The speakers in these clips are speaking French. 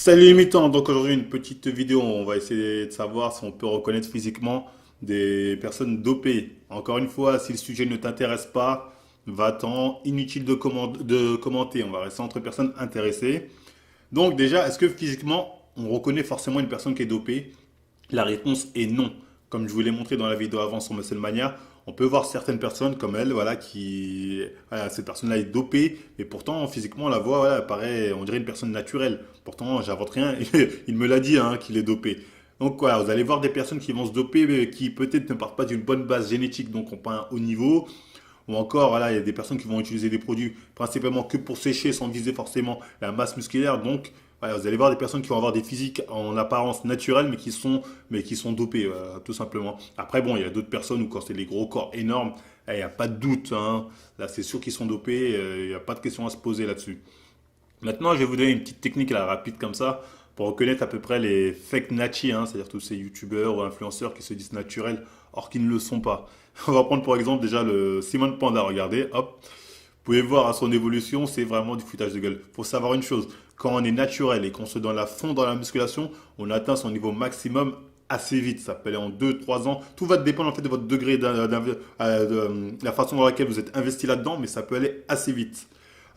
Salut les militants, donc aujourd'hui une petite vidéo, on va essayer de savoir si on peut reconnaître physiquement des personnes dopées. Encore une fois, si le sujet ne t'intéresse pas, va-t'en, inutile de commenter, on va rester entre personnes intéressées. Donc déjà, est-ce que physiquement on reconnaît forcément une personne qui est dopée? La réponse est non. Comme je vous l'ai montré dans la vidéo avant sur Mania, on peut voir certaines personnes comme elle, voilà, voilà, cette personne-là est dopée, mais pourtant physiquement on la voit, voilà, elle paraît, on dirait une personne naturelle. Pourtant, j'invente rien, il me l'a dit hein, qu'il est dopé. Donc voilà, vous allez voir des personnes qui vont se doper, mais qui peut-être ne partent pas d'une bonne base génétique, donc n'ont pas un haut niveau. Ou encore, voilà, il y a des personnes qui vont utiliser des produits principalement que pour sécher, sans viser forcément la masse musculaire. Donc, voilà, vous allez voir des personnes qui vont avoir des physiques en apparence naturelle, mais qui sont dopées, tout simplement. Après, bon, il y a d'autres personnes où quand c'est des gros corps énormes, il n'y a pas de doute, hein. Là, c'est sûr qu'ils sont dopés, il n'y a pas de question à se poser là-dessus. Maintenant, je vais vous donner une petite technique là, rapide comme ça pour reconnaître à peu près les fake nachi, hein, c'est-à-dire tous ces youtubeurs ou influenceurs qui se disent naturels or qu'ils ne le sont pas. On va prendre pour exemple déjà le Simon Panda, regardez, hop. Vous pouvez voir à son évolution, c'est vraiment du foutage de gueule. Il faut savoir une chose, quand on est naturel et qu'on se donne à fond dans la musculation, on atteint son niveau maximum assez vite. Ça peut aller en 2, 3 ans. Tout va dépendre en fait de votre degré, de la façon dans laquelle vous êtes investi là-dedans, mais ça peut aller assez vite.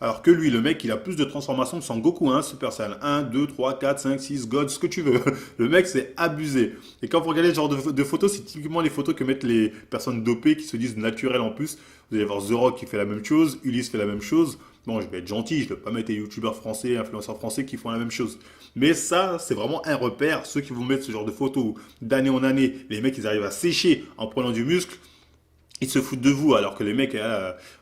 Alors que lui, le mec, il a plus de transformations que Sangoku, hein, Super Saiyan 1, 2, 3, 4, 5, 6, God, ce que tu veux. Le mec, c'est abusé. Et quand vous regardez ce genre de photos, c'est typiquement les photos que mettent les personnes dopées qui se disent naturelles en plus. Vous allez voir The Rock qui fait la même chose, Ulysse fait la même chose. Bon, je vais être gentil, je ne vais pas mettre des youtubeurs français, influenceurs français qui font la même chose. Mais ça, c'est vraiment un repère. Ceux qui vous mettent ce genre de photos où d'année en année, les mecs, ils arrivent à sécher en prenant du muscle. Ils se foutent de vous, alors que les mecs,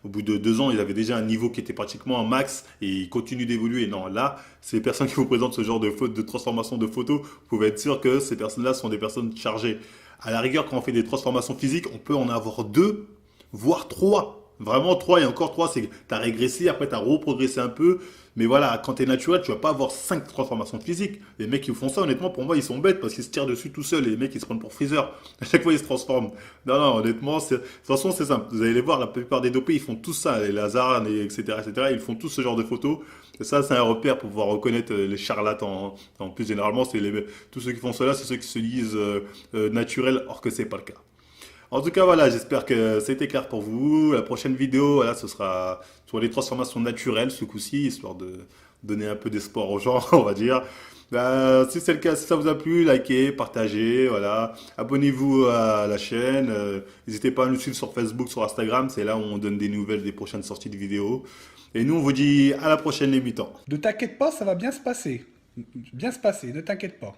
au bout de 2 ans, ils avaient déjà un niveau qui était pratiquement en max et ils continuent d'évoluer. Non, là, ces personnes qui vous présentent ce genre de transformation de photos, vous pouvez être sûr que ces personnes-là sont des personnes chargées. À la rigueur, quand on fait des transformations physiques, on peut en avoir deux, voire trois. Vraiment trois et encore trois, c'est que tu as régressé, après tu as reprogressé un peu. Mais voilà, quand tu es naturel, tu vas pas avoir 5 transformations physiques. Les mecs qui font ça, honnêtement, pour moi, ils sont bêtes parce qu'ils se tirent dessus tout seuls. Et les mecs, ils se prennent pour Freezer. À chaque fois, ils se transforment. Non, non, honnêtement, de toute façon, c'est simple. Vous allez les voir, la plupart des dopés, ils font tout ça. Les Lazare, etc., etc. Ils font tout ce genre de photos. Et ça, c'est un repère pour pouvoir reconnaître les charlatans, hein. En plus, généralement, tous ceux qui font cela, c'est ceux qui se disent naturels, or que c'est pas le cas. En tout cas, voilà, j'espère que c'était clair pour vous. La prochaine vidéo, voilà, ce sera sur les transformations naturelles ce coup-ci, histoire de donner un peu d'espoir aux gens, on va dire. Si c'est le cas, si ça vous a plu, likez, partagez, voilà. Abonnez-vous à la chaîne. N'hésitez pas à nous suivre sur Facebook, sur Instagram. C'est là où on donne des nouvelles des prochaines sorties de vidéos. Et nous, on vous dit à la prochaine, les mi-temps. Ne t'inquiète pas, ça va bien se passer. Bien se passer, ne t'inquiète pas.